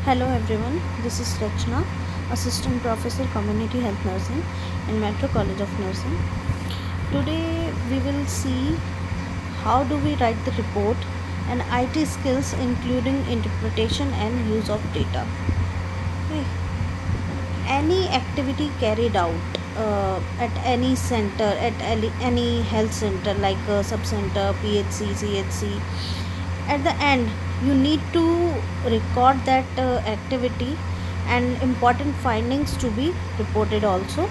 Hello everyone, this is Rachna, Assistant Professor Community Health Nursing in Metro College of Nursing. Today we will see how do we write the report and IT skills including interpretation and use of data. Okay. Any activity carried out at any center, at any health center like sub-center, PHC, CHC, at the end you need to record that activity and important findings to be reported also.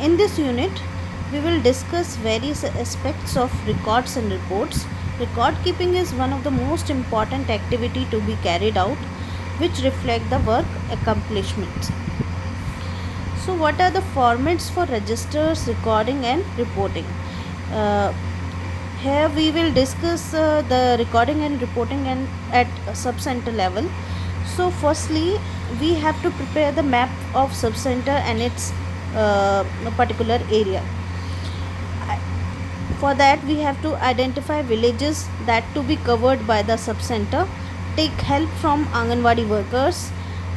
In this unit we will discuss various aspects of records and reports. Record keeping is one of the most important activity to be carried out which reflect the work accomplishments. So what are the formats for registers, recording and reporting? uh, Here we will discuss the recording and reporting and at sub-center level. So firstly we have to prepare the map of sub-center and its particular area. For that we have to identify villages that to be covered by the sub-center, take help from Anganwadi workers,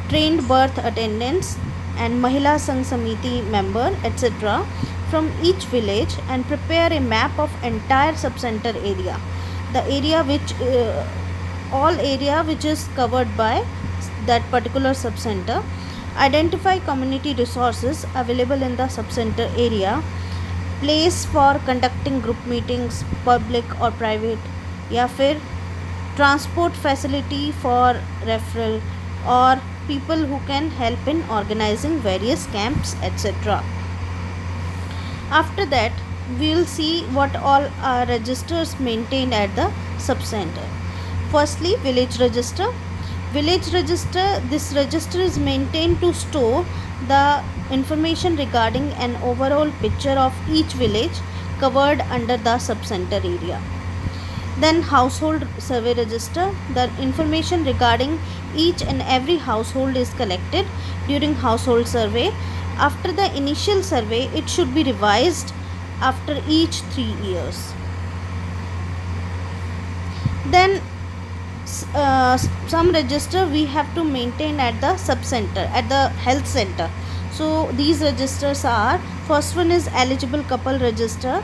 trained birth attendants and Mahila Sangh Samiti member etc. from each village and prepare a map of entire sub-center area. The area which all area which is covered by that particular sub-center. Identify community resources available in the sub-center area, place for conducting group meetings public or private, या फिर transport facility for referral or people who can help in organizing various camps etc. After that we will see what all are registers maintained at the sub-center. Firstly, village register. This register is maintained to store the information regarding an overall picture of each village covered under the sub-center area. Then household survey register. The information regarding each and every household is collected during household survey. After the initial survey, it should be revised after each 3 years. Then some register we have to maintain at the sub-center, at the health center. So these registers are, first one is eligible couple register.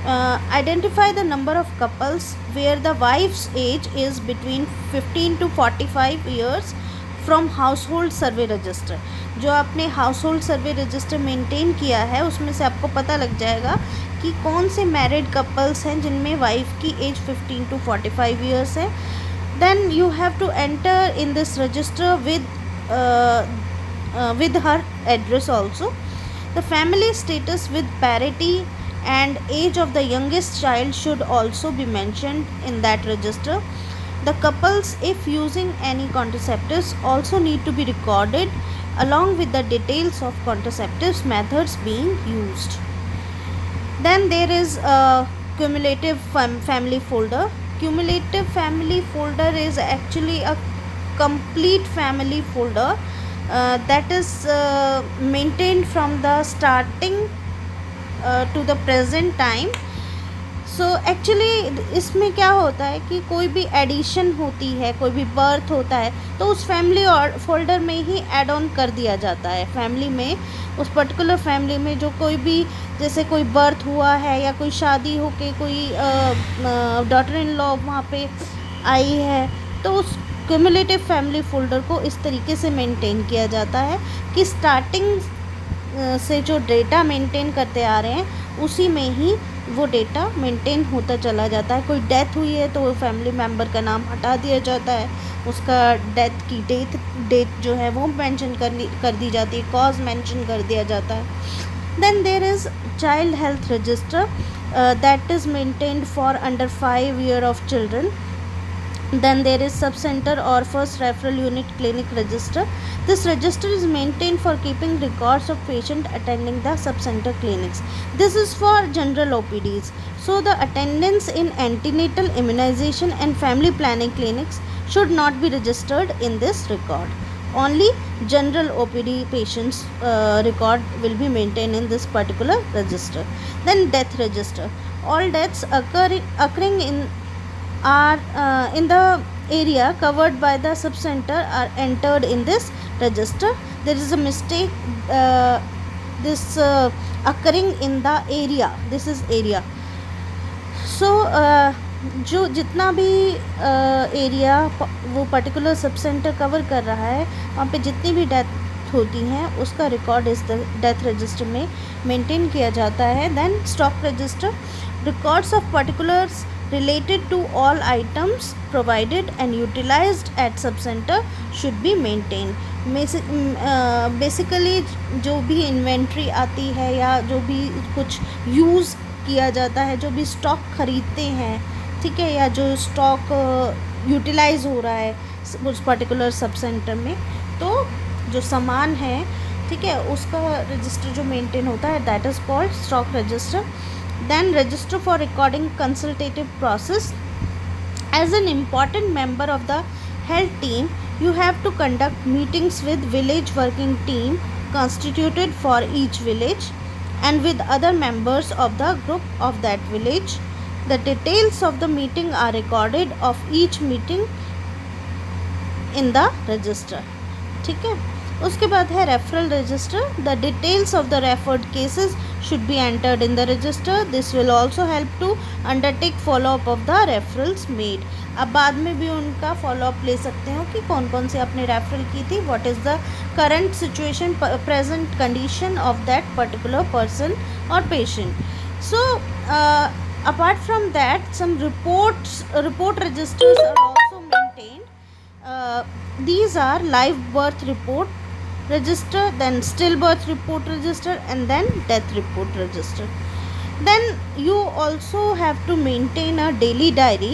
Identify the number of couples where the wife's age is between 15 to 45 years from household survey register. जो आपने household सर्वे register maintain किया है उसमें से आपको पता लग जाएगा कि कौन से मैरिड कपल्स हैं जिनमें वाइफ की एज 15 to 45 ईयर्स है. Then you have to enter in this register with her address also. The family status with parity and age of the youngest child should also be mentioned in that register. The couples, if using any contraceptives, also need to be recorded along with the details of contraceptives methods being used. Then there is a cumulative family folder. Cumulative family folder is actually a complete family folder that is maintained from the starting to the present time. So actually इसमें क्या होता है कि कोई भी addition होती है, कोई भी बर्थ होता है तो उस फैमिली और फोल्डर में ही ऐड ऑन कर दिया जाता है. फैमिली में, उस पर्टिकुलर फैमिली में जो कोई भी, जैसे कोई बर्थ हुआ है या कोई शादी होके कोई डॉटर इन लॉ वहाँ पे आई है तो उस क्यूमुलेटिव फैमिली फोल्डर को इस तरीके से मेंटेन किया जाता है कि स्टार्टिंग से जो डेटा मेंटेन करते आ रहे हैं उसी में ही वो डेटा मेंटेन होता चला जाता है. कोई डेथ हुई है तो वो फैमिली मेम्बर का नाम हटा दिया जाता है, उसका डेथ की डेट जो है वो मेंशन कर दी जाती है, कॉज मेंशन कर दिया जाता है. Then there is child health register that is maintained for under 5 year of children. Then there is sub-center or first referral unit clinic register. This register is maintained for keeping records of patient attending the sub-center clinics. This is for general OPDs. So the attendance in antenatal immunization and family planning clinics should not be registered in this record. Only general OPD patients record will be maintained in this particular register. Then death register. All deaths occurring in the area covered by the subcenter are entered in this register. There is a mistake this occurring in the area. This is area. So जो जितना भी area वो particular sub centre cover कर रहा है, वहाँ पे जितनी भी डेथ होती हैं उसका रिकॉर्ड इस डेथ रजिस्टर में मेंटेन किया जाता है. Then stock register, records of particulars related to all items provided and utilized at subcenter should be maintained. Basically जो भी इन्वेंट्री आती है या जो भी कुछ यूज़ किया जाता है, जो भी स्टॉक ख़रीदते हैं, ठीक है, या जो स्टॉक यूटिलाइज हो रहा है उस पर्टिकुलर सब सेंटर में, तो जो सामान है, ठीक है, उसका रजिस्टर जो मेंटेन होता है that is called stock register. Then register for recording consultative process. As an important member of the health team, you have to conduct meetings with village working team constituted for each village and with other members of the group of that village. The details of the meeting are recorded of each meeting in the register. ठीक है. उसके बाद है referral register. The details of the referred cases should be entered in the register. This will also help to undertake follow up of the referrals made. अब बाद में भी उनका फॉलोअप ले सकते हो कि कौन कौन से आपने रेफरल की थी, what is the current situation, present condition of that particular person और patient. So apart from that some report registers are also maintained. These are live birth report register, then stillbirth report register, and then death report register. Then you also have to maintain a daily diary.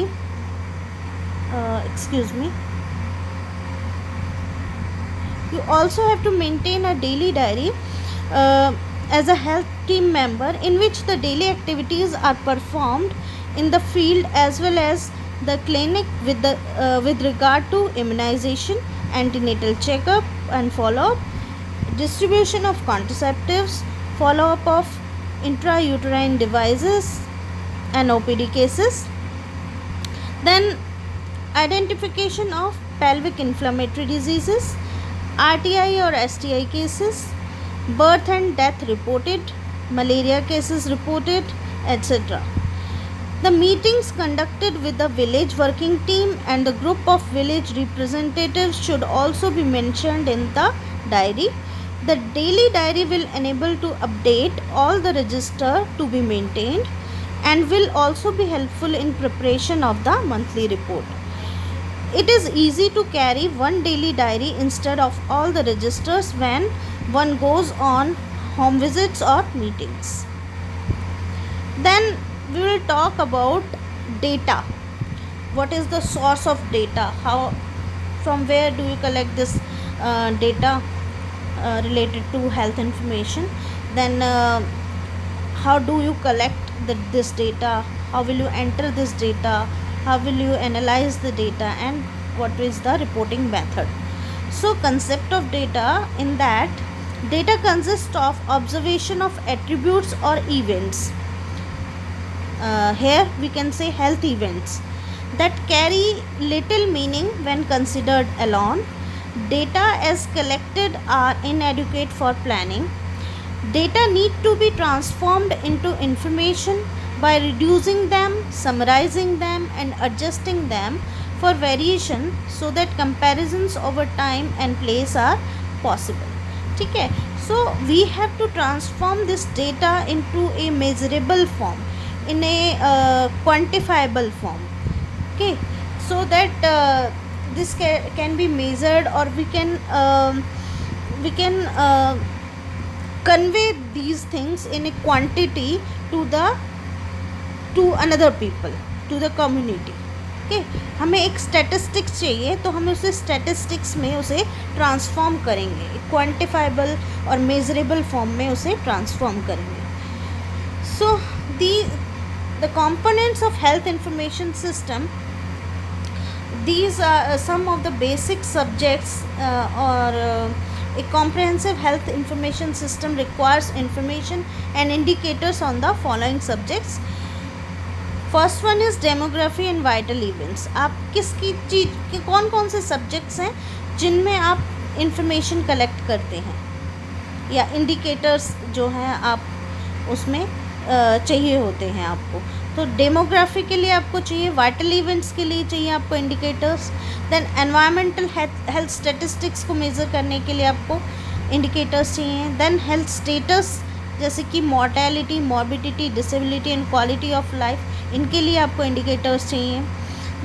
You also have to maintain a daily diary as a health team member, in which the daily activities are performed in the field as well as the clinic with regard to immunization, antenatal checkup and follow-up, distribution of contraceptives, follow-up of intrauterine devices and OPD cases. Then identification of pelvic inflammatory diseases, RTI or STI cases, birth and death reported, malaria cases reported, etc. The meetings conducted with the village working team and the group of village representatives should also be mentioned in the diary. The daily diary will enable to update all the register to be maintained and will also be helpful in preparation of the monthly report. It is easy to carry one daily diary instead of all the registers when one goes on home visits or meetings. Then we will talk about data. What is the source of data? From where do you collect this data related to health information? Then how do you collect this data? How will you enter this data? How will you analyze the data, and what is the reporting method? So concept of data, in that data consists of observation of attributes or events. Here we can say health events that carry little meaning when considered alone. Data as collected are inadequate for planning. Data need to be transformed into information by reducing them, summarizing them and adjusting them for variation so that comparisons over time and place are possible. ठीक है. So we have to transform this data into a measurable form, in a quantifiable form, okay, so that this can be measured, or we can convey these things in a quantity to another people, to the community. Okay, हमें एक statistics चाहिए तो हम उसे statistics में उसे transform करेंगे, quantifiable और मेजरेबल फॉर्म में उसे ट्रांसफॉर्म करेंगे. सो the components of health information system, these are some of the basic subjects a comprehensive health information system requires information and indicators on the following subjects. First one is demography and vital events. आप किसकी चीज के कौन कौन से subjects हैं जिनमें आप इंफॉर्मेशन कलेक्ट करते हैं या इंडिकेटर्स जो हैं आप उसमें चाहिए होते हैं आपको। तो डेमोग्राफी के लिए आपको चाहिए, वाइटल इवेंट्स के लिए चाहिए आपको indicators. Then environmental health statistics को मेज़र करने के लिए आपको इंडिकेटर्स चाहिए। देन हेल्थ स्टेटस जैसे कि mortality, morbidity, disability and quality of life, इनके लिए आपको इंडिकेटर्स चाहिए।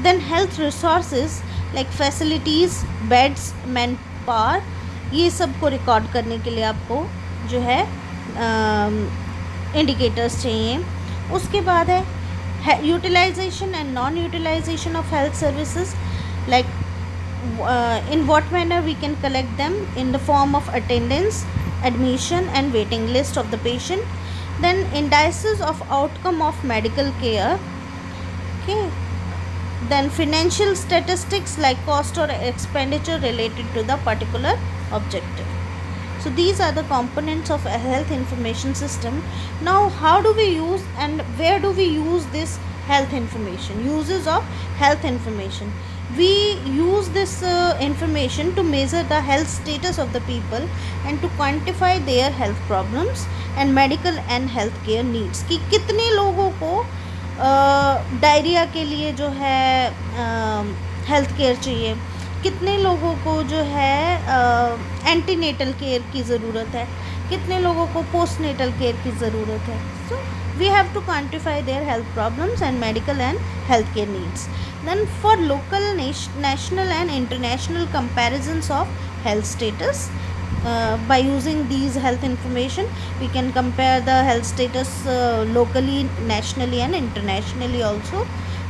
Then health resources like facilities, beds, manpower, ये सब को रिकॉर्ड करने के लिए आपको जो है इंडिकेटर्स चाहिए। उसके बाद है utilisation and non utilisation of health services, like in what manner we can collect them in the form of attendance, admission and waiting list of the patient. Then indices of outcome of medical care, okay. Then financial statistics like cost or expenditure related to the particular objective. So these are the components of a health information system. Now how do we use and where do we use this health information? Uses of health information: we use this information to measure the health status of the people and to quantify their health problems and medical and health care needs, कि कितने लोगों को diarrhoea के लिए जो है health care चाहिए, कितने लोगों को जो है एंटीनेटल केयर की ज़रूरत है, कितने लोगों को पोस्टनेटल केयर की ज़रूरत है. So we have to quantify their health problems and medical and health care needs. Then for local, national and international comparisons of health status, by using these health information we can compare the health status locally, nationally and internationally also.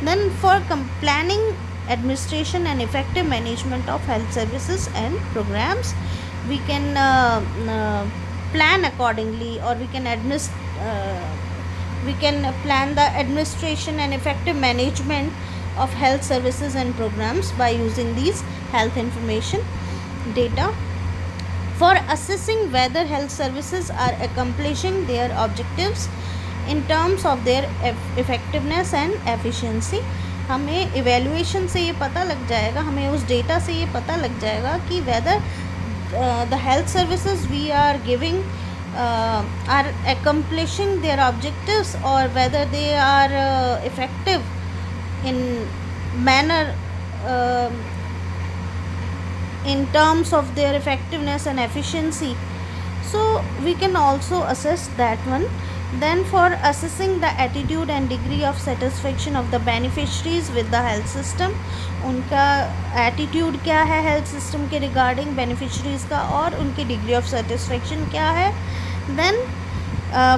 Then for planning, administration and effective management of health services and programs, we can plan accordingly, or we can plan the administration and effective management of health services and programs by using these health information data for assessing whether health services are accomplishing their objectives in terms of their effectiveness and efficiency. हमें evaluation से ये पता लग जाएगा, हमें उस data से ये पता लग जाएगा कि whether the health services we are giving are accomplishing their objectives, or whether they are effective in manner in terms of their effectiveness and efficiency. So we can also assess that one. Then for assessing the attitude and degree of satisfaction of the beneficiaries with the health system, उनका attitude क्या है health system के regarding beneficiaries का, और उनकी degree of satisfaction क्या है. Then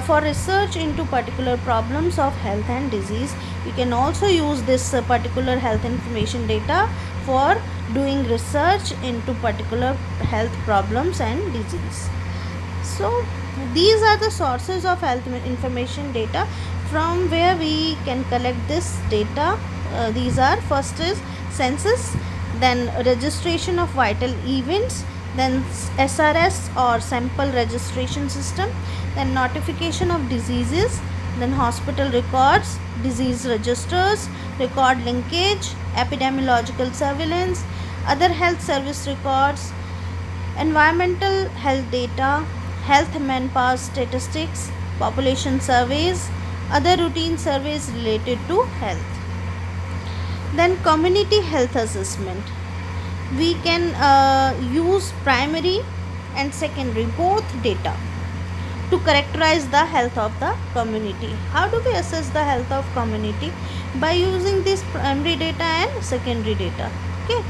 for research into particular problems of health and disease, you can also use this particular health information data for doing research into particular health problems and disease. So these are the sources of health information data from where we can collect this data. These are, first is census, then registration of vital events, then SRS or sample registration system, then notification of diseases, then hospital records, disease registers, record linkage, epidemiological surveillance, other health service records, environmental health data, health manpower statistics, population surveys, other routine surveys related to health. Then community health assessment. We can use primary and secondary both data to characterize the health of the community. How do we assess the health of community? By using this primary data and secondary data. Okay,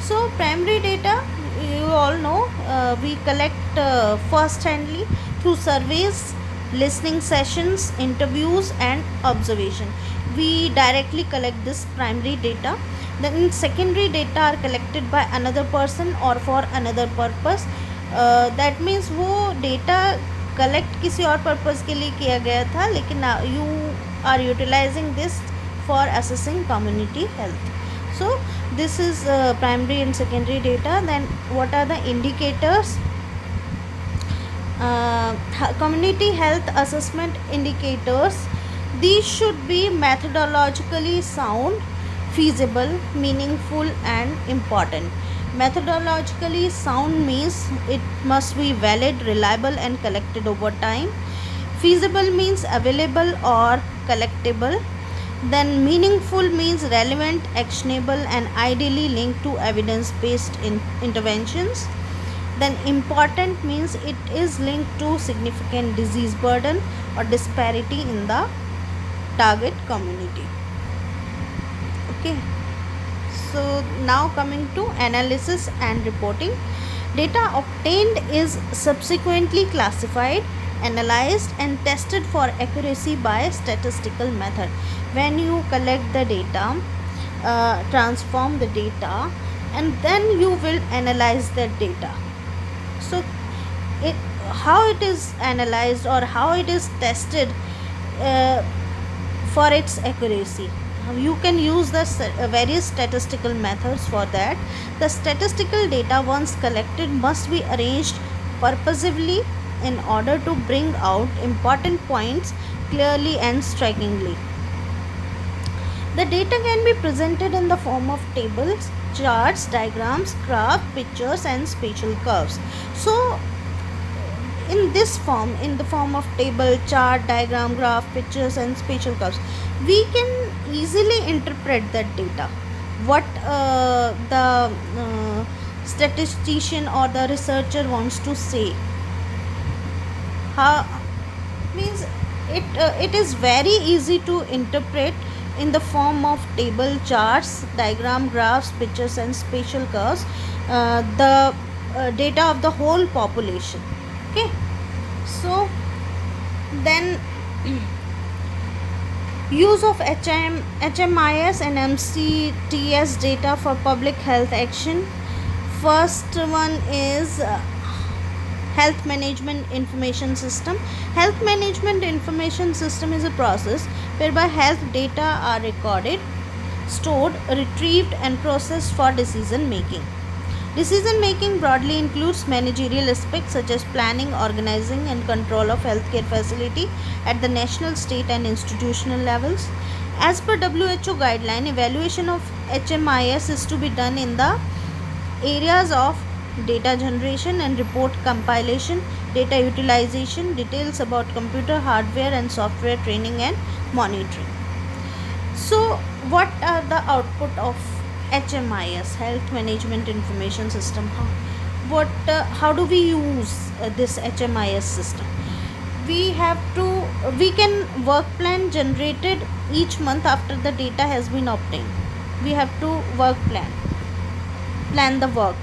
so primary data, you all know, we collect first-handly through surveys, listening sessions, interviews and observation. We directly collect this primary data. Then secondary data are collected by another person or for another purpose. That means वो data collect किसी और purpose के लिए किया गया था, लेकिन you are utilizing this for assessing community health. So this is primary and secondary data. Then what are the indicators? Community health assessment indicators These should be methodologically sound, feasible, meaningful, and important. Methodologically sound means it must be valid, reliable, and collected over time. Feasible means available or collectible. Then meaningful means relevant, actionable, and ideally linked to evidence based interventions. Then important means it is linked to significant disease burden or disparity in the target community. Okay, so now coming to analysis and reporting. Data obtained is subsequently classified, analyzed, and tested for accuracy by statistical method. When you collect the data, transform the data, and then you will analyze that data. So it, how it is analyzed or how it is tested uh, for its accuracy, you can use the various statistical methods for that. The statistical data once collected must be arranged purposively in order to bring out important points clearly and strikingly. The data can be presented in the form of tables, charts, diagrams, graph, pictures, and spatial curves. So in this form, in the form of table, chart, diagram, graph, pictures, and spatial curves, we can easily interpret that data, what the statistician or the researcher wants to say. How means it is very easy to interpret in the form of table, charts, diagram, graphs, pictures, and spatial curves, the data of the whole population. Okay, so then use of HMIS and MCTS data for public health action. First one is Health Management Information System. Health Management Information System is a process whereby health data are recorded, stored, retrieved, and processed for decision making. Decision making broadly includes managerial aspects such as planning, organizing, and control of healthcare facility at the national, state, and institutional levels. As per WHO guideline, evaluation of HMIS is to be done in the areas of data generation and report compilation, data utilization, details about computer hardware and software training and monitoring. So what are the output of HMIS, Health Management Information System? How do we use this HMIS system? We can work plan generated each month after the data has been obtained. We have to plan the work.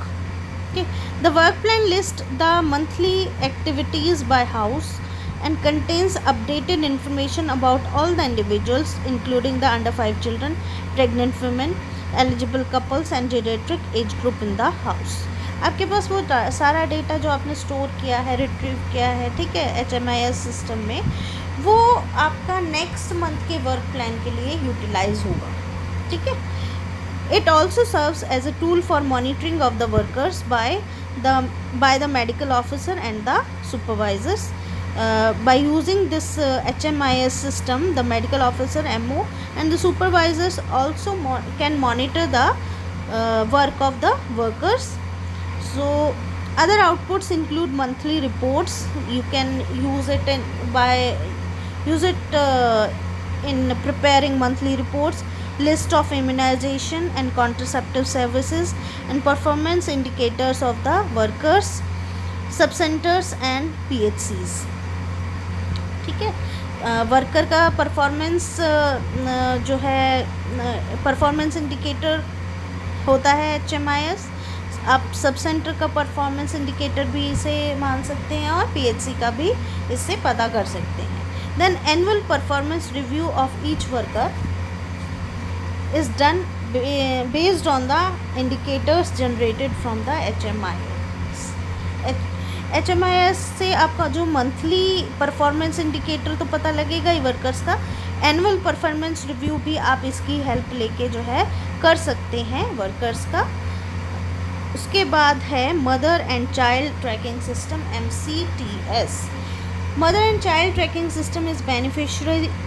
Okay, the work plan lists the monthly activities by house and contains updated information about all the individuals, including the under 5 children, pregnant women, eligible couples and geriatric age group in the house. आपके पास वो सारा data जो आपने store किया है, retrieve किया है, ठीक है, HMIS सिस्टम में, वो आपका नेक्स्ट मंथ के वर्क प्लान के लिए यूटिलाइज होगा. ठीक है. It also serves as a tool for monitoring of the workers by the medical officer and the supervisors. By using this HMIS system, the medical officer MO and the supervisors also can monitor the work of the workers. So other outputs include monthly reports. You can use it in preparing monthly reports, list of immunization and contraceptive services, and performance indicators of the workers, subcenters and PHCs. ठीक है. Worker का performance जो है performance indicator होता है HMIS. आप sub centre का performance indicator भी इसे मान सकते हैं और PHC का भी इससे पता कर सकते हैं. Then annual performance review of each worker is done based on the indicators generated from the HMIS. HMIS से आपका जो मंथली परफॉर्मेंस इंडिकेटर तो पता लगेगा ही वर्कर्स का, एनुअल परफॉर्मेंस रिव्यू भी आप इसकी हेल्प लेके जो है कर सकते हैं वर्कर्स का. उसके बाद है mother and child tracking system MCTS. Mother and child tracking system is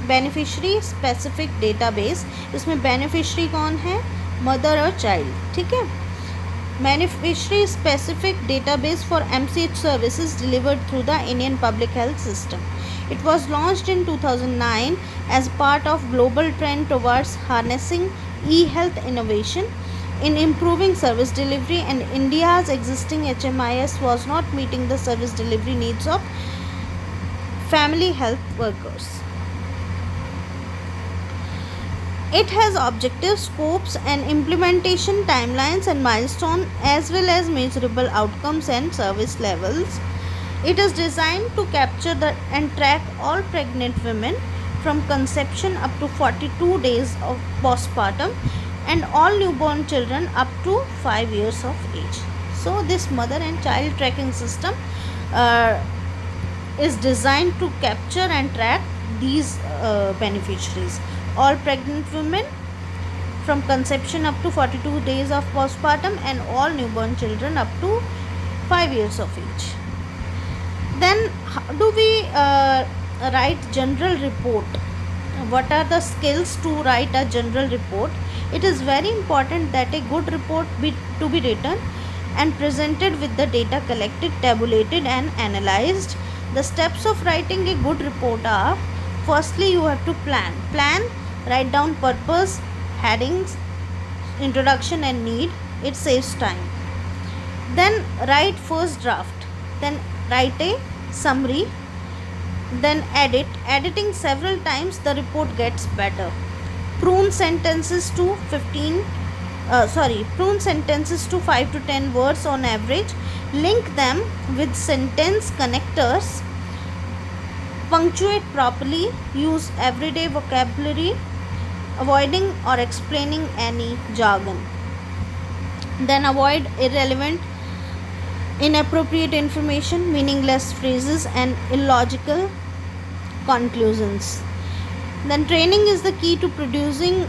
beneficiary specific database. इसमें बेनिफिशरी कौन है? मदर और चाइल्ड. ठीक है. Beneficiary specific database for MCH services delivered through the Indian Public Health System. It was launched in 2009 as part of global trend towards harnessing e-health innovation in improving service delivery, and India's existing HMIS was not meeting the service delivery needs of family health workers. It has objectives, scopes, and implementation timelines and milestones, as well as measurable outcomes and service levels. It is designed to capture and track all pregnant women from conception up to 42 days of postpartum and all newborn children up to 5 years of age. So this mother and child tracking system uh, is designed to capture and track these beneficiaries, all pregnant women from conception up to 42 days of postpartum and all newborn children up to 5 years of age. Then how do we write general report? What are the skills to write a general report? It is very important that a good report to be written and presented with the data collected, tabulated and analyzed. The steps of writing a good report are: firstly, you have to plan, write down purpose, headings, introduction and need. It saves time. Then write first draft, then write a summary, then editing several times the report gets better. Prune sentences to 5 to 10 words on average. Link them with sentence connectors. Punctuate properly. Use everyday vocabulary, avoiding or explaining any jargon. Then avoid irrelevant, inappropriate information, meaningless phrases and illogical conclusions. Then training is the key to producing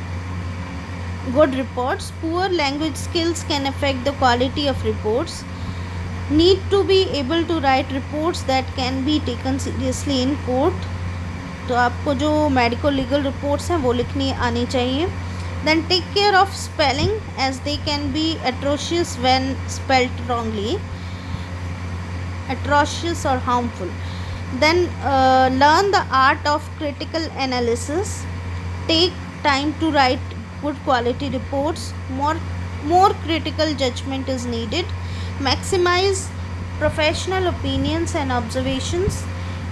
good reports. Poor language skills can affect the quality of reports. Need to be able to write reports that can be taken seriously in court. तो आपको जो medical legal reports हैं वो लिखनी आनी चाहिए. Then take care of spelling, as they can be atrocious when spelt wrongly, atrocious or harmful. Then learn the art of critical analysis. Take time to write good quality reports. More critical judgment is needed. Maximize professional opinions and observations.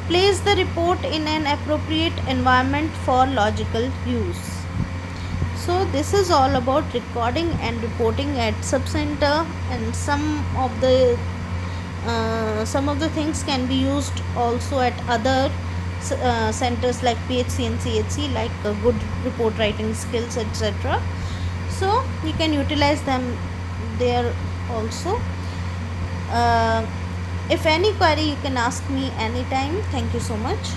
Place the report in an appropriate environment for logical use. So this is all about recording and reporting at subcenter, and some of the things can be used also at other centers like PHC and CHC, like good report writing skills, etc. So you can utilize them there also. If any query, you can ask me anytime. Thank you so much.